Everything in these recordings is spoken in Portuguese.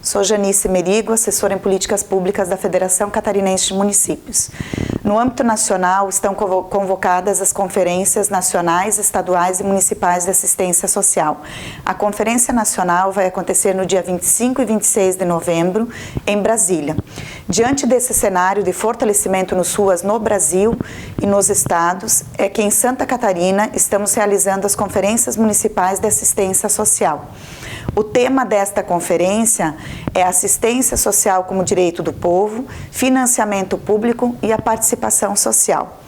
Sou Janice Merigo, assessora em políticas públicas da Federação Catarinense de Municípios. No âmbito nacional, estão convocadas as conferências nacionais, estaduais e municipais de assistência social. A Conferência Nacional vai acontecer no dia 25 e 26 de novembro, em Brasília. Diante desse cenário de fortalecimento no SUAS no Brasil e nos estados, é que em Santa Catarina estamos realizando as conferências municipais de assistência social. O tema desta conferência é assistência social como direito do povo, financiamento público e a participação social.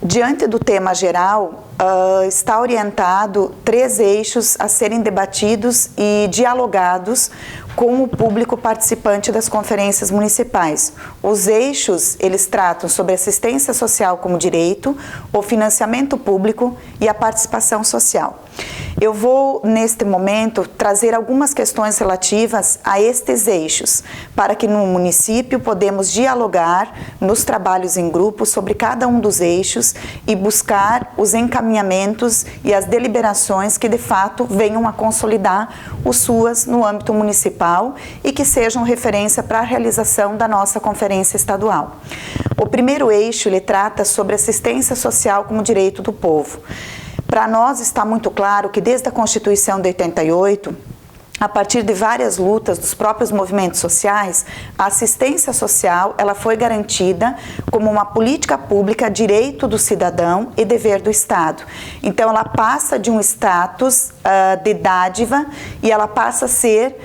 Diante do tema geral, está orientado 3 eixos a serem debatidos e dialogados com o público participante das conferências municipais. Os eixos, eles tratam sobre assistência social como direito, o financiamento público e a participação social. Eu vou, neste momento, trazer algumas questões relativas a estes eixos, para que no município podemos dialogar nos trabalhos em grupo sobre cada um dos eixos e buscar os encaminhamentos e as deliberações que, de fato, venham a consolidar o SUAS no âmbito municipal e que sejam referência para a realização da nossa conferência estadual. O primeiro eixo, ele trata sobre assistência social como direito do povo. Para nós está muito claro que desde a Constituição de 88, a partir de várias lutas dos próprios movimentos sociais, a assistência social ela foi garantida como uma política pública, direito do cidadão e dever do Estado. Então ela passa de um status de dádiva e ela passa a ser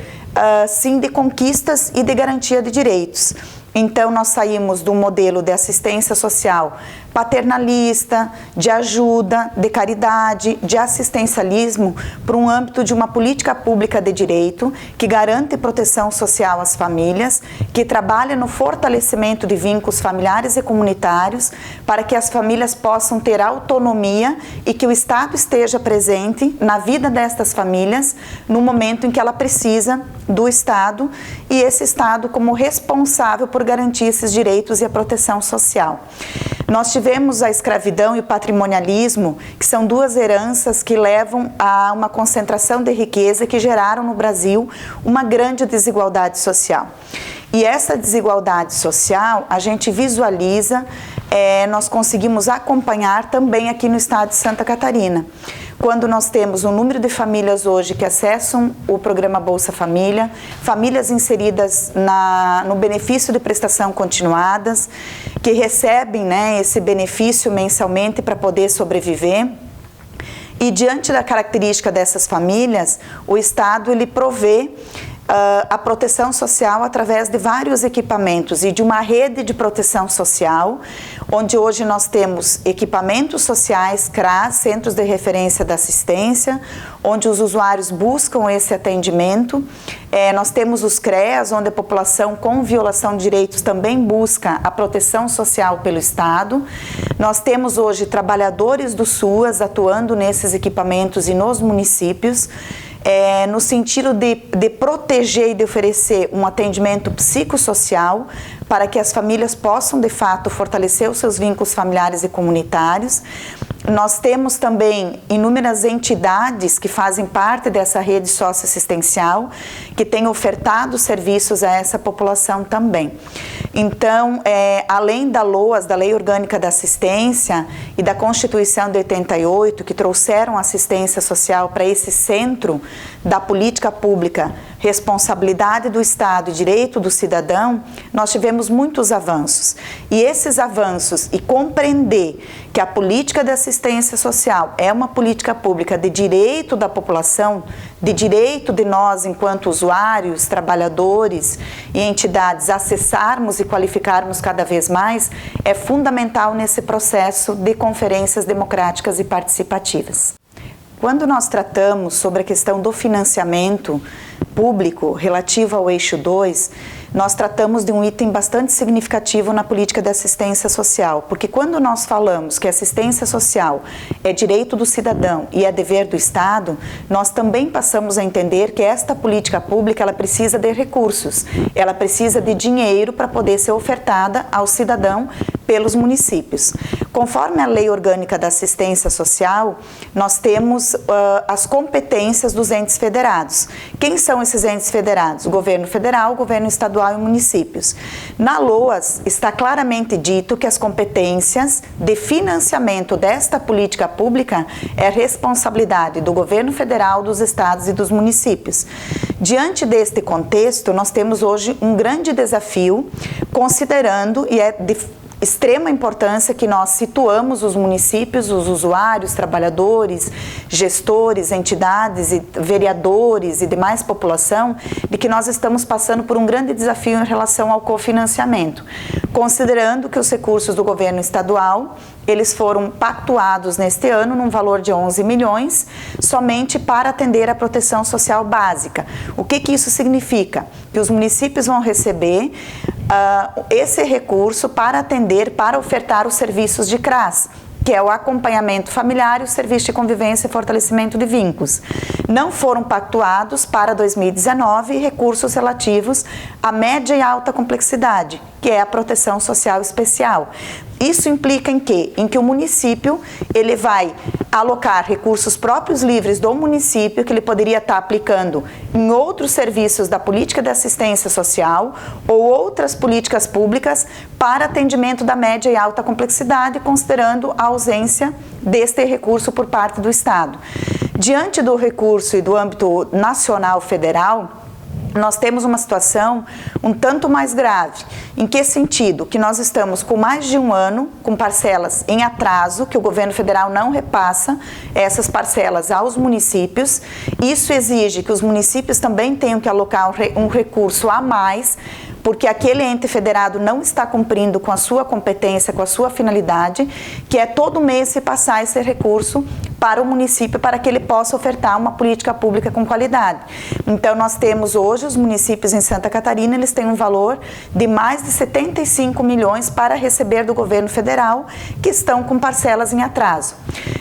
sim de conquistas e de garantia de direitos. Então nós saímos do modelo de assistência social paternalista, de ajuda, de caridade, de assistencialismo para um âmbito de uma política pública de direito que garante proteção social às famílias, que trabalha no fortalecimento de vínculos familiares e comunitários para que as famílias possam ter autonomia e que o Estado esteja presente na vida destas famílias no momento em que ela precisa do Estado e esse Estado como responsável por garantir esses direitos e a proteção social. Nós tivemos a escravidão e o patrimonialismo, que são 2 heranças que levam a uma concentração de riqueza que geraram no Brasil uma grande desigualdade social. E essa desigualdade social, a gente visualiza, nós conseguimos acompanhar também aqui no estado de Santa Catarina. Quando nós temos um número de famílias hoje que acessam o programa Bolsa Família, famílias inseridas no benefício de prestação continuadas, que recebem esse benefício mensalmente para poder sobreviver. E diante da característica dessas famílias, o Estado ele provê a proteção social através de vários equipamentos e de uma rede de proteção social, onde hoje nós temos equipamentos sociais, CRAS, Centros de Referência da Assistência, onde os usuários buscam esse atendimento. Nós temos os CREAS, onde a população com violação de direitos também busca a proteção social pelo Estado. Nós temos hoje trabalhadores do SUAS atuando nesses equipamentos e nos municípios, no sentido de proteger e de oferecer um atendimento psicossocial para que as famílias possam, de fato, fortalecer os seus vínculos familiares e comunitários. Nós temos também inúmeras entidades que fazem parte dessa rede socioassistencial, que têm ofertado serviços a essa população também. Então, além da LOAS, da Lei Orgânica da Assistência, e da Constituição de 88, que trouxeram assistência social para esse centro da política pública, responsabilidade do Estado e direito do cidadão, nós tivemos muitos avanços. E esses avanços, e compreender que a política de assistência social é uma política pública de direito da população, de direito de nós, enquanto usuários, trabalhadores e entidades, acessarmos e qualificarmos cada vez mais, é fundamental nesse processo de conferências democráticas e participativas. Quando nós tratamos sobre a questão do financiamento público relativo ao eixo 2, nós tratamos de um item bastante significativo na política de assistência social, porque quando nós falamos que assistência social é direito do cidadão e é dever do Estado, nós também passamos a entender que esta política pública ela precisa de recursos, ela precisa de dinheiro para poder ser ofertada ao cidadão pelos municípios. Conforme a Lei Orgânica da Assistência Social, nós temos as competências dos entes federados. Quem são esses entes federados? O governo federal, o governo estadual e municípios. Na LOAS está claramente dito que as competências de financiamento desta política pública é responsabilidade do governo federal, dos estados e dos municípios. Diante deste contexto, nós temos hoje um grande desafio, considerando, e é de extrema importância que nós situamos os municípios, os usuários, trabalhadores, gestores, entidades, e vereadores e demais população, de que nós estamos passando por um grande desafio em relação ao cofinanciamento, considerando que os recursos do governo estadual, eles foram pactuados neste ano num valor de 11 milhões, somente para atender a proteção social básica. O que isso significa? Que os municípios vão receber esse recurso para atender, para ofertar os serviços de CRAS, que é o acompanhamento familiar e o serviço de convivência e fortalecimento de vínculos. Não foram pactuados para 2019 recursos relativos à média e alta complexidade, que é a proteção social especial. Isso implica em quê? Em que o município ele vai alocar recursos próprios livres do município que ele poderia estar aplicando em outros serviços da política de assistência social ou outras políticas públicas para atendimento da média e alta complexidade, considerando a ausência deste recurso por parte do Estado. Diante do recurso e do âmbito nacional federal, nós temos uma situação um tanto mais grave. Em que sentido? Que nós estamos com mais de um ano com parcelas em atraso, que o governo federal não repassa essas parcelas aos municípios. Isso exige que os municípios também tenham que alocar um recurso a mais, porque aquele ente federado não está cumprindo com a sua competência, com a sua finalidade, que é todo mês se passar esse recurso para o município, para que ele possa ofertar uma política pública com qualidade. Então, nós temos hoje os municípios em Santa Catarina, eles têm um valor de mais de 75 milhões para receber do governo federal, que estão com parcelas em atraso.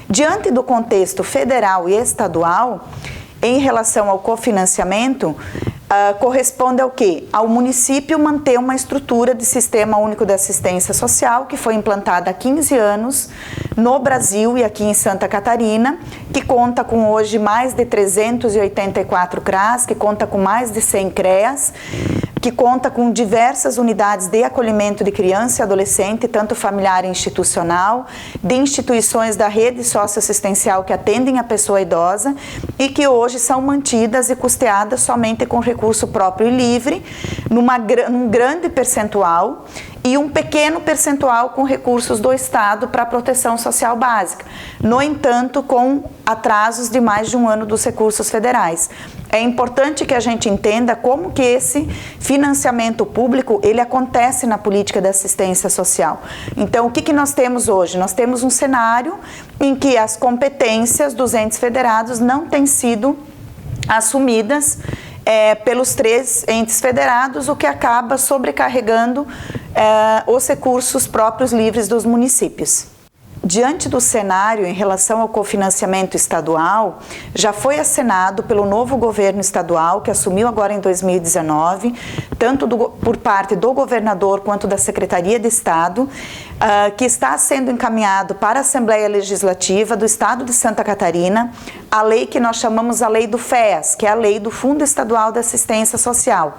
Diante do contexto federal e estadual, em relação ao cofinanciamento, corresponde ao quê? Ao município manter uma estrutura de Sistema Único de Assistência Social, que foi implantada há 15 anos no Brasil e aqui em Santa Catarina, que conta com hoje mais de 384 CRAS, que conta com mais de 100 CREAS, que conta com diversas unidades de acolhimento de criança e adolescente, tanto familiar e institucional, de instituições da rede socioassistencial que atendem a pessoa idosa e que hoje são mantidas e custeadas somente com recurso próprio e livre, num grande percentual, e um pequeno percentual com recursos do Estado para a proteção social básica. No entanto, com atrasos de mais de um ano dos recursos federais. É importante que a gente entenda como que esse financiamento público, ele acontece na política de assistência social. Então, o que nós temos hoje? Nós temos um cenário em que as competências dos entes federados não têm sido assumidas pelos 3 entes federados, o que acaba sobrecarregando os recursos próprios livres dos municípios. Diante do cenário em relação ao cofinanciamento estadual, já foi acenado pelo novo governo estadual, que assumiu agora em 2019, tanto por parte do governador quanto da Secretaria de Estado, que está sendo encaminhado para a Assembleia Legislativa do Estado de Santa Catarina, a lei que nós chamamos a Lei do FES, que é a Lei do Fundo Estadual de Assistência Social.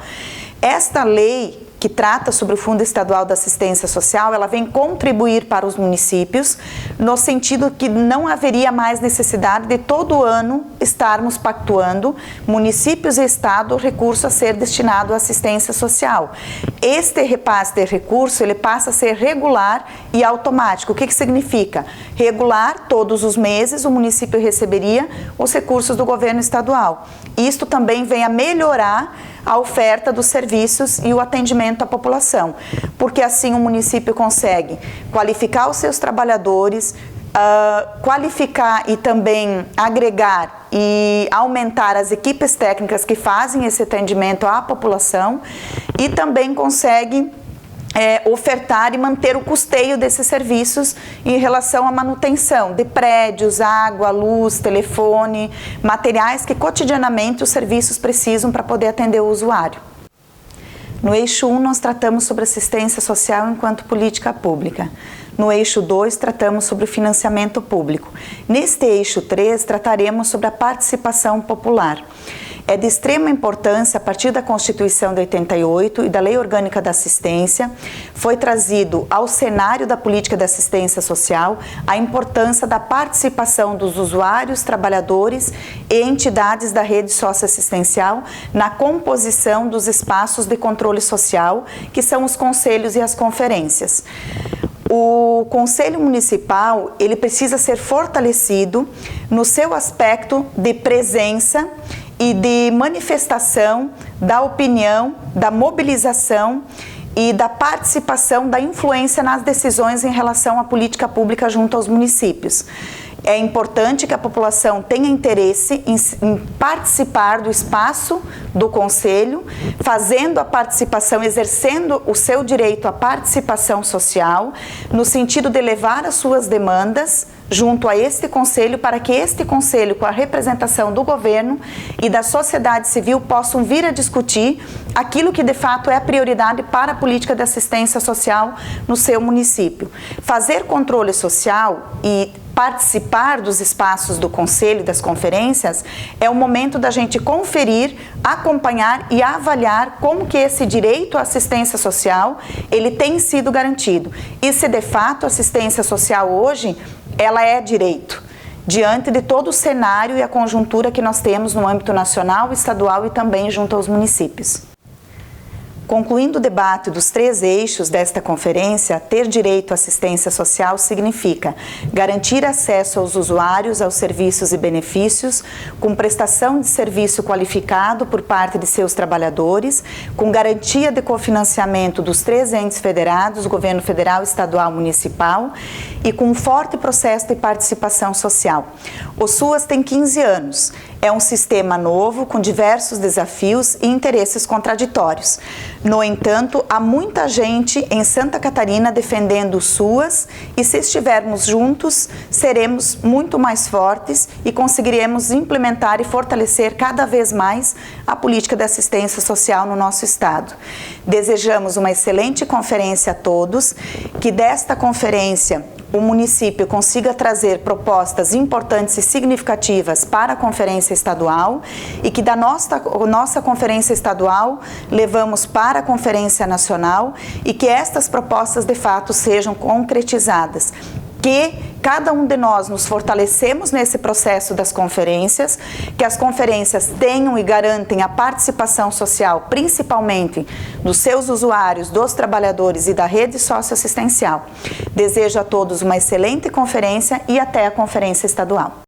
Esta lei, que trata sobre o Fundo Estadual da Assistência Social, ela vem contribuir para os municípios, no sentido que não haveria mais necessidade de todo ano estarmos pactuando, municípios e Estado, o recurso a ser destinado à assistência social. Este repasse de recurso, ele passa a ser regular e automático. O que significa? Regular, todos os meses o município receberia os recursos do governo estadual. Isto também vem a melhorar a oferta dos serviços e o atendimento à população, porque assim o município consegue qualificar os seus trabalhadores, qualificar e também agregar e aumentar as equipes técnicas que fazem esse atendimento à população e também consegue ofertar e manter o custeio desses serviços em relação à manutenção de prédios, água, luz, telefone, materiais que cotidianamente os serviços precisam para poder atender o usuário. No eixo 1, nós tratamos sobre assistência social enquanto política pública. No eixo 2, tratamos sobre o financiamento público. Neste eixo 3, trataremos sobre a participação popular. É de extrema importância, a partir da Constituição de 88 e da Lei Orgânica da Assistência, foi trazido ao cenário da política de assistência social a importância da participação dos usuários, trabalhadores e entidades da rede socioassistencial na composição dos espaços de controle social, que são os conselhos e as conferências. O Conselho Municipal, ele precisa ser fortalecido no seu aspecto de presença e de manifestação da opinião, da mobilização e da participação, da influência nas decisões em relação à política pública junto aos municípios. É importante que a população tenha interesse em participar do espaço do Conselho, fazendo a participação, exercendo o seu direito à participação social, no sentido de levar as suas demandas junto a este Conselho, para que este Conselho, com a representação do governo e da sociedade civil, possam vir a discutir aquilo que de fato é a prioridade para a política de assistência social no seu município. Fazer controle social e participar dos espaços do Conselho e das conferências é o momento da gente conferir, acompanhar e avaliar como que esse direito à assistência social ele tem sido garantido. E se de fato a assistência social hoje ela é direito, diante de todo o cenário e a conjuntura que nós temos no âmbito nacional, estadual e também junto aos municípios. Concluindo o debate dos 3 eixos desta conferência, ter direito à assistência social significa garantir acesso aos usuários aos serviços e benefícios, com prestação de serviço qualificado por parte de seus trabalhadores, com garantia de cofinanciamento dos 3 entes federados, governo federal, estadual, municipal, e com um forte processo de participação social. O SUAS tem 15 anos. É um sistema novo, com diversos desafios e interesses contraditórios. No entanto, há muita gente em Santa Catarina defendendo o SUAS e, se estivermos juntos, seremos muito mais fortes e conseguiremos implementar e fortalecer cada vez mais a política de assistência social no nosso estado. Desejamos uma excelente conferência a todos, que desta conferência o município consiga trazer propostas importantes e significativas para a conferência estadual e que da nossa conferência estadual levamos para a conferência nacional e que estas propostas de fato sejam concretizadas. Que cada um de nós nos fortalecemos nesse processo das conferências, que as conferências tenham e garantem a participação social, principalmente dos seus usuários, dos trabalhadores e da rede socioassistencial. Desejo a todos uma excelente conferência e até a conferência estadual.